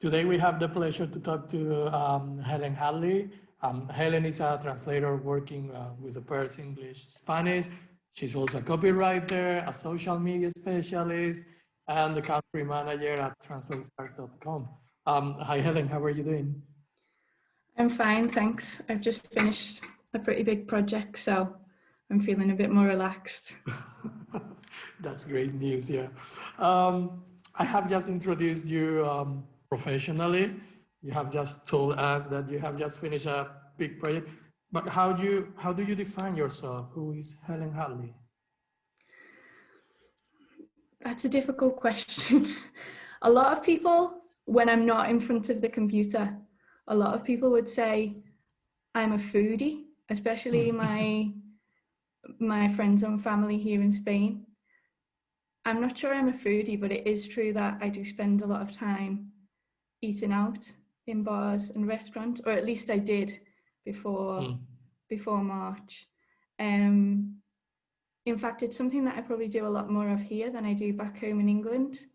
Today we have the pleasure to talk to Helen Hadley. Helen is a translator working with the pairs English, Spanish. She's also a copywriter, a social media specialist, and the country manager at TranslaStars.com. Hi, Helen, how are you doing? I'm fine, thanks. I've just finished a pretty big project, so I'm feeling a bit more relaxed. That's great news, yeah. I have just introduced you professionally. You have just told us that you have just finished a big project, but how do you define yourself? Who is Helen Hadley? That's a difficult question. A lot of people, when I'm not in front of the computer, a lot of people would say I'm a foodie, especially my friends and family here in Spain. I'm not sure I'm a foodie, but it is true that I do spend a lot of time eating out in bars and restaurants, or at least I did before March. In fact, it's something that I probably do a lot more of here than I do back home in England,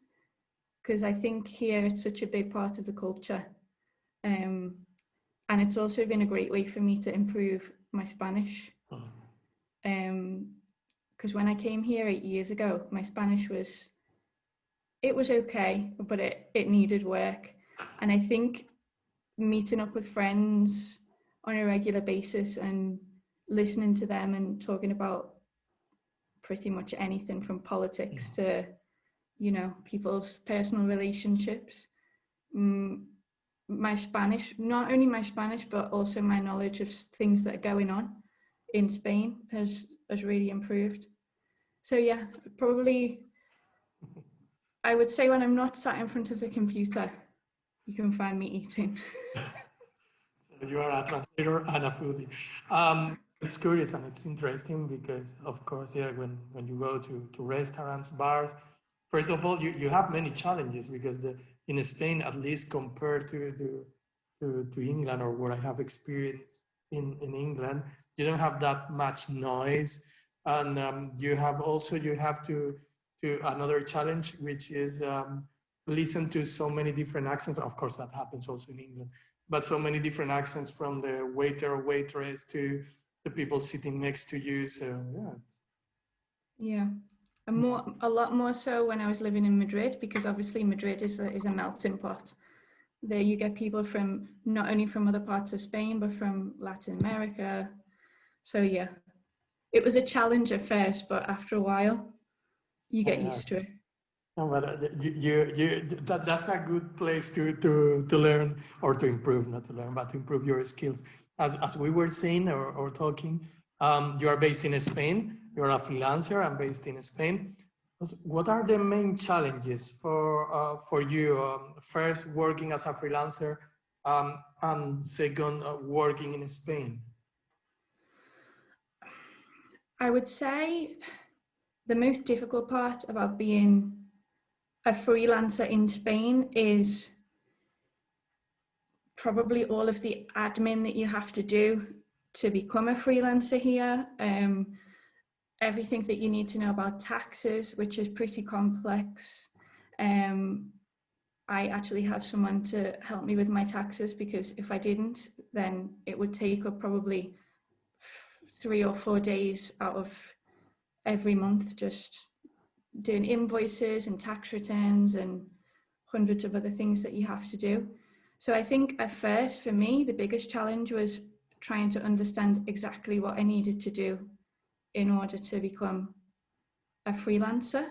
because I think here it's such a big part of the culture. And it's also been a great way for me to improve my Spanish. Because when I came here 8 years ago, my Spanish was okay, but it needed work. And I think meeting up with friends on a regular basis and listening to them and talking about pretty much anything from politics to, you know, people's personal relationships. My Spanish, not only my Spanish, but also my knowledge of things that are going on in Spain has really improved. So yeah, probably I would say when I'm not sat in front of the computer, you can find me eating. So you are a translator and a foodie. It's curious and it's interesting because, of course, yeah, when you go to restaurants, bars, first of all, you have many challenges because in Spain, at least compared to England or what I have experienced in England, you don't have that much noise, and you have to another challenge, which is listen to so many different accents. Of course, that happens also in England, but so many different accents from the waiter or waitress to the people sitting next to you. So yeah, a lot more so when I was living in Madrid, because obviously Madrid is a melting pot. There you get people from not only from other parts of Spain, but from Latin America. So yeah, it was a challenge at first, but after a while, you get used to it. No, but that's a good place to learn or to improve, not to learn, but to improve your skills. As we were saying or talking, you are based in Spain. You're a freelancer and based in Spain. What are the main challenges for you? First, working as a freelancer, and second, working in Spain. I would say the most difficult part about being a freelancer in Spain is probably all of the admin that you have to do to become a freelancer here. Everything that you need to know about taxes, which is pretty complex. I actually have someone to help me with my taxes, because if I didn't, then it would take up probably 3 or 4 days out of every month just doing invoices and tax returns and hundreds of other things that you have to do. So I think at first for me, the biggest challenge was trying to understand exactly what I needed to do in order to become a freelancer.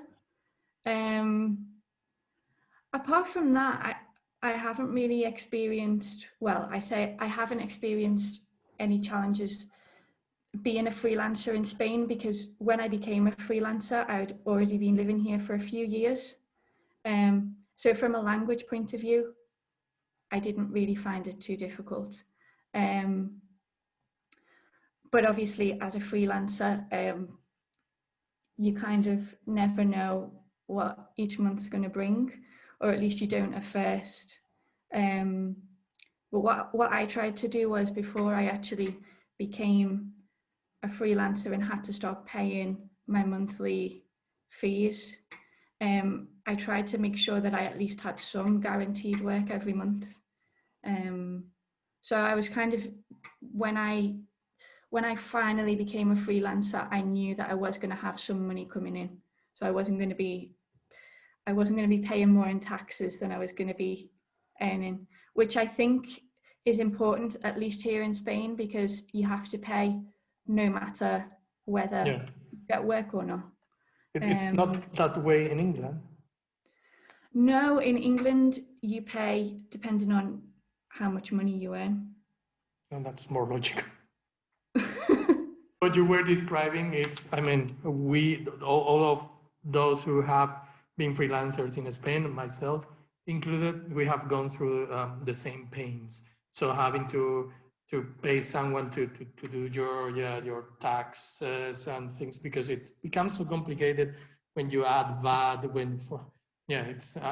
Apart from that, I haven't really experienced, well, I say I haven't experienced any challenges being a freelancer in Spain, because when I became a freelancer, I'd already been living here for a few years. So from a language point of view, I didn't really find it too difficult. But obviously as a freelancer, you kind of never know what each month's going to bring, or at least you don't at first. But what I tried to do was, before I actually became a freelancer and had to start paying my monthly fees, I I tried to make sure that I at least had some guaranteed work every month. So I was kind of, when I finally became a freelancer, I knew that I was going to have some money coming in. So I wasn't going to be paying more in taxes than I was going to be earning, which I think is important, at least here in Spain, because you have to pay no matter whether you get work or not. It's not that way in England. No, in England, you pay depending on how much money you earn. And that's more logical. What you were describing, I mean, all of those who have been freelancers in Spain, myself included, we have gone through the same pains. So having to pay someone to do your taxes and things, because it becomes so complicated when you add VAT.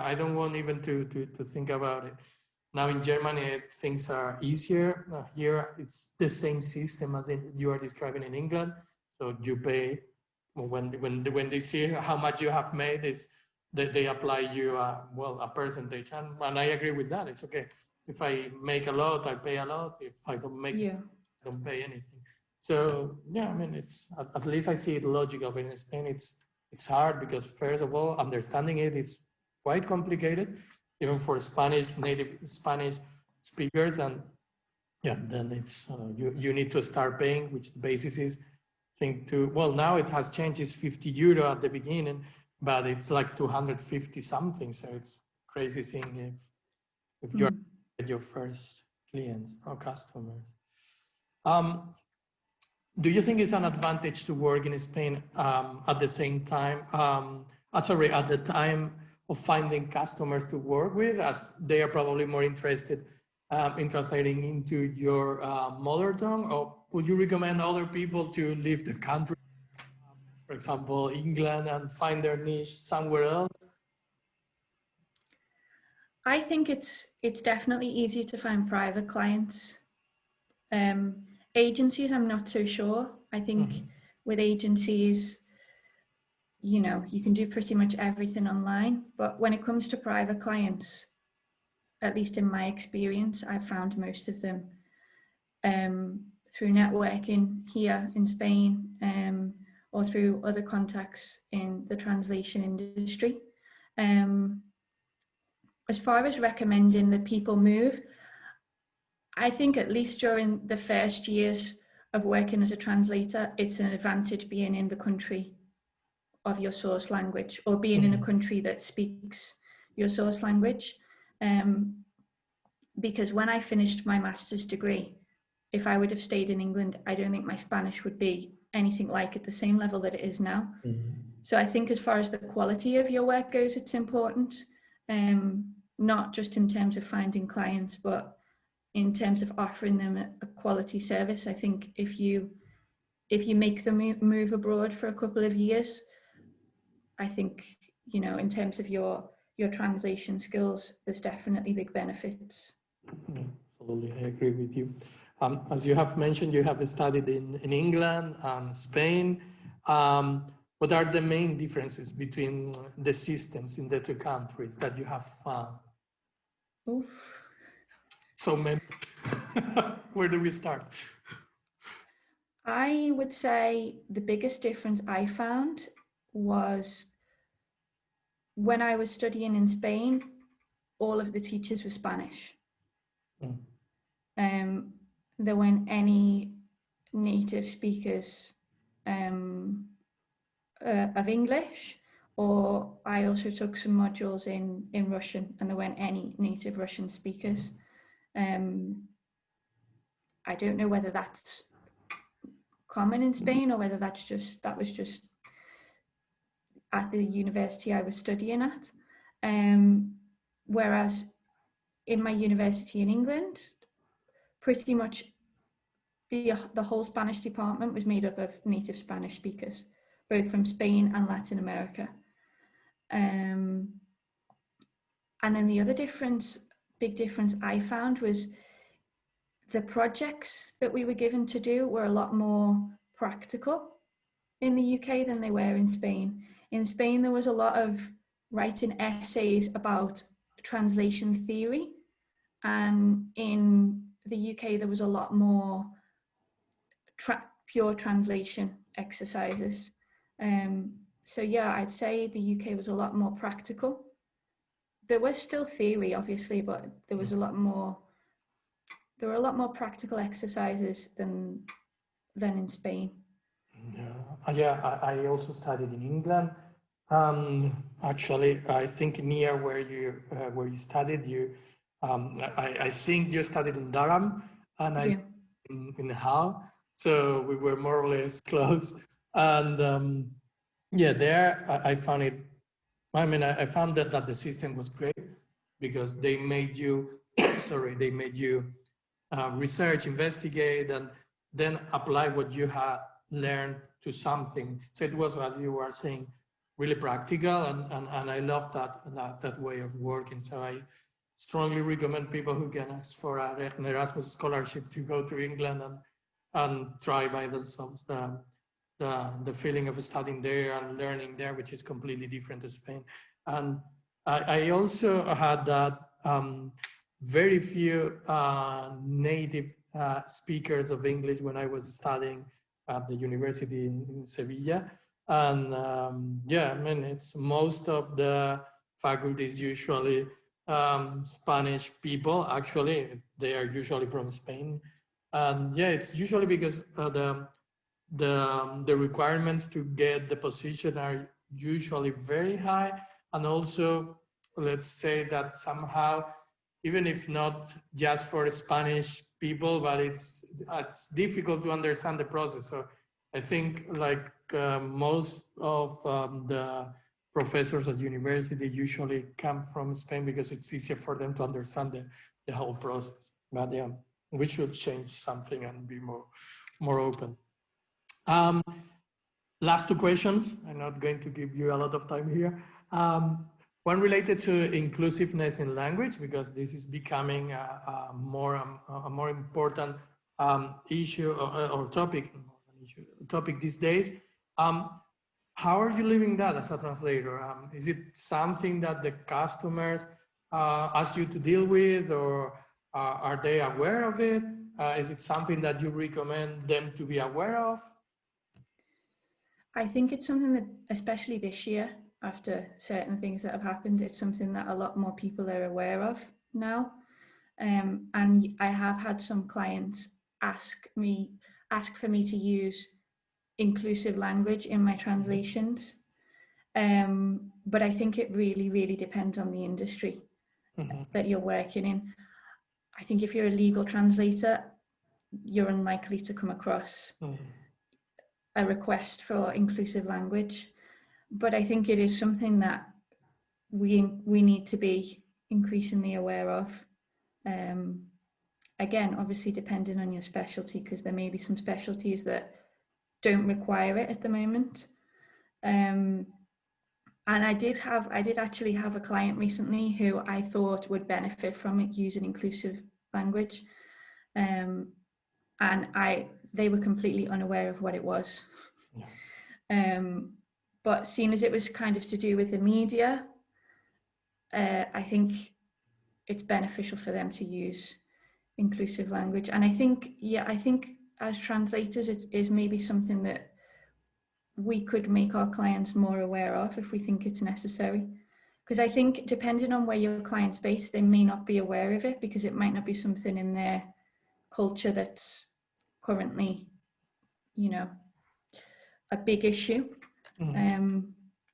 I don't want even to think about it. Now in Germany, things are easier. Here, it's the same system as you are describing in England. So you pay when they see how much you have made, they apply you a percentage, and I agree with that. It's okay. If I make a lot, I pay a lot. If I don't make, I don't pay anything. So yeah, I mean, it's at least I see it logical. But in Spain, it's hard because first of all, understanding it's quite complicated, even for native Spanish speakers, and then it's you need to start paying, which the basis is now it has changed. It's €50 at the beginning, but it's like 250 something. So it's crazy thing if you're at your first clients or customers. Do you think it's an advantage to work in Spain at the same time? At the time of finding customers to work with, as they are probably more interested in translating into your mother tongue, or would you recommend other people to leave the country, for example, England, and find their niche somewhere else? I think it's definitely easier to find private clients. Agencies, I'm not so sure. I think with agencies, you can do pretty much everything online, but when it comes to private clients, at least in my experience, I've found most of them through networking here in Spain, or through other contacts in the translation industry. As far as recommending that people move, I think at least during the first years of working as a translator, it's an advantage being in the country of your source language, or being in a country that speaks your source language. Because when I finished my master's degree, if I would have stayed in England, I don't think my Spanish would be anything like at the same level that it is now. So I think as far as the quality of your work goes, it's important, not just in terms of finding clients, but in terms of offering them a quality service. I think if you make them move abroad for a couple of years, I think, in terms of your translation skills, there's definitely big benefits. Absolutely, I agree with you. As you have mentioned, you have studied in England and Spain. What are the main differences between the systems in the two countries that you have found? Oof. So many. Where do we start? I would say the biggest difference I found was when I was studying in Spain, all of the teachers were Spanish. There weren't any native speakers of English, or I also took some modules in Russian, and there weren't any native Russian speakers. I don't know whether that's common in Spain or whether that was just at the university I was studying at. Whereas in my university in England, pretty much the whole Spanish department was made up of native Spanish speakers, both from Spain and Latin America. And then the other big difference I found was the projects that we were given to do were a lot more practical in the UK than they were in Spain. In Spain, there was a lot of writing essays about translation theory. And in the UK, there was a lot more pure translation exercises. So yeah, I'd say the UK was a lot more practical. There was still theory, obviously, but there was a lot more. There were a lot more practical exercises than in Spain. Yeah, I also studied in England. Actually, I think near where you studied, I think you studied in Durham, and I studied in Hull. So we were more or less close. And yeah, there I found it. I mean, I found that the system was great because they made you, sorry, they made you research, investigate, and then apply what you had learned to something. So it was, as you were saying, really practical, and I love that way of working. So I strongly recommend people who can ask for an Erasmus scholarship to go to England and try by themselves the feeling of studying there and learning there, which is completely different to Spain. And I also had that very few native speakers of English when I was studying at the university in Sevilla. And yeah, I mean, it's most of the faculties usually Spanish people. Actually, they are usually from Spain. And yeah, it's usually because the requirements to get the position are usually very high, and also let's say that somehow, even if not just for Spanish people, but it's difficult to understand the process. So I think like most of the professors at university usually come from Spain because it's easier for them to understand the whole process. But yeah, we should change something and be more open. Last two questions. I'm not going to give you a lot of time here. One related to inclusiveness in language, because this is becoming a more important issue or topic these days. How are you living that as a translator? Is it something that the customers ask you to deal with, or are they aware of it? Is it something that you recommend them to be aware of? I think it's something that, especially this year, after certain things that have happened, it's something that a lot more people are aware of now. And I have had some clients ask for me to use inclusive language in my translations. But I think it really, really depends on the industry that you're working in. I think if you're a legal translator, you're unlikely to come across a request for inclusive language. But I think it is something that we need to be increasingly aware of. Again, obviously depending on your specialty, because there may be some specialties that don't require it at the moment. And I did actually have a client recently who I thought would benefit from it using inclusive language. And they were completely unaware of what it was. But seeing as it was kind of to do with the media, I think it's beneficial for them to use inclusive language. And I think as translators, it is maybe something that we could make our clients more aware of if we think it's necessary. Because I think depending on where your client's based, they may not be aware of it because it might not be something in their culture that's currently, a big issue.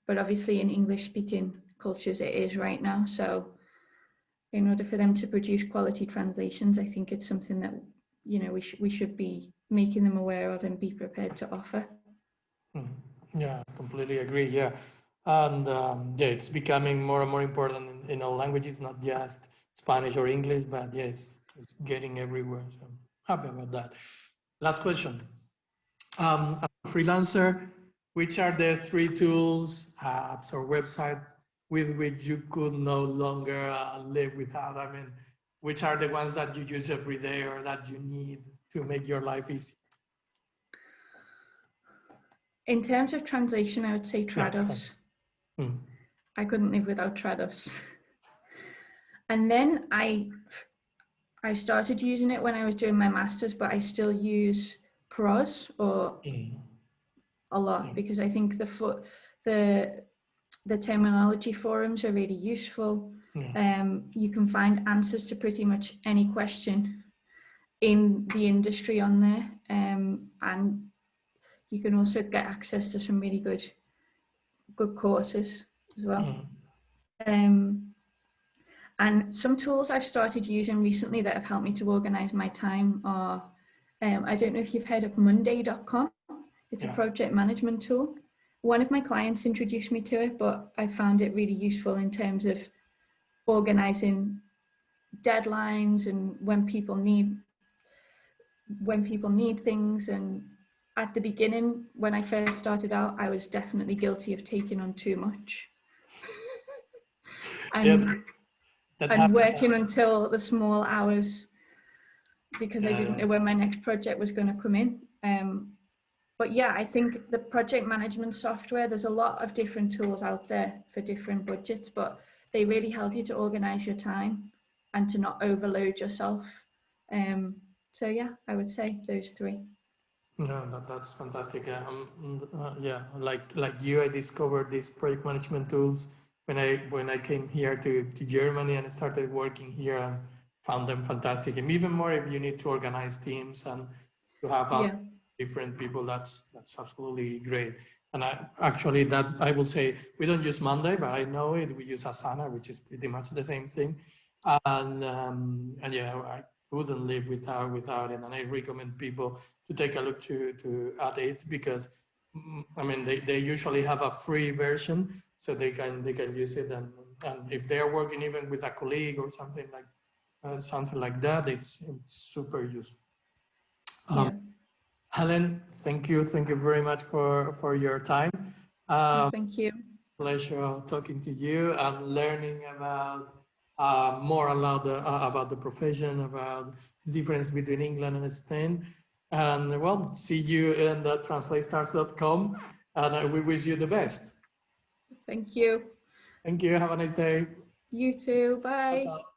But obviously in English speaking cultures it is right now. So in order for them to produce quality translations, I think it's something that we should be making them aware of and be prepared to offer. Yeah, completely agree. Yeah, and yeah, it's becoming more and more important in all languages, not just Spanish or English, but yes, it's getting everywhere. So happy about that. Last question. As a freelancer, which are the 3 tools, apps, or websites with which you could no longer live without? I mean, which are the ones that you use every day or that you need to make your life easy? In terms of translation, I would say Trados. I couldn't live without Trados. And then I started using it when I was doing my master's, but I still use Pros or a lot because I think the terminology forums are really useful. You can find answers to pretty much any question in the industry on there, and you can also get access to some really good courses as well. And some tools I've started using recently that have helped me to organize my time are, I don't know if you've heard of Monday.com. It's a project management tool. One of my clients introduced me to it, but I found it really useful in terms of organizing deadlines and when people need things. And at the beginning, when I first started out, I was definitely guilty of taking on too much. And working until the small hours because I didn't know when my next project was going to come in. But yeah, I think the project management software, there's a lot of different tools out there for different budgets, but they really help you to organize your time and to not overload yourself. So yeah, I would say those three. No, that's fantastic. Yeah, like you, I discovered these project management tools when I came here to Germany and started working here, and found them fantastic. And even more if you need to organize teams and to have different people, that's absolutely great. And I will say we don't use Monday, but I know it. We use Asana, which is pretty much the same thing. And yeah, I wouldn't live without it. And I recommend people to take a look to at it because I mean they usually have a free version, so they can use it. And if they're working even with a colleague or something like that, it's super useful. Helen, thank you very much for your time. Thank you. Pleasure talking to you and learning about more about the profession, about the difference between England and Spain. And well, see you in the TranslaStars.com, and we wish you the best. Thank you. Thank you. Have a nice day. You too. Bye. Ciao, ciao.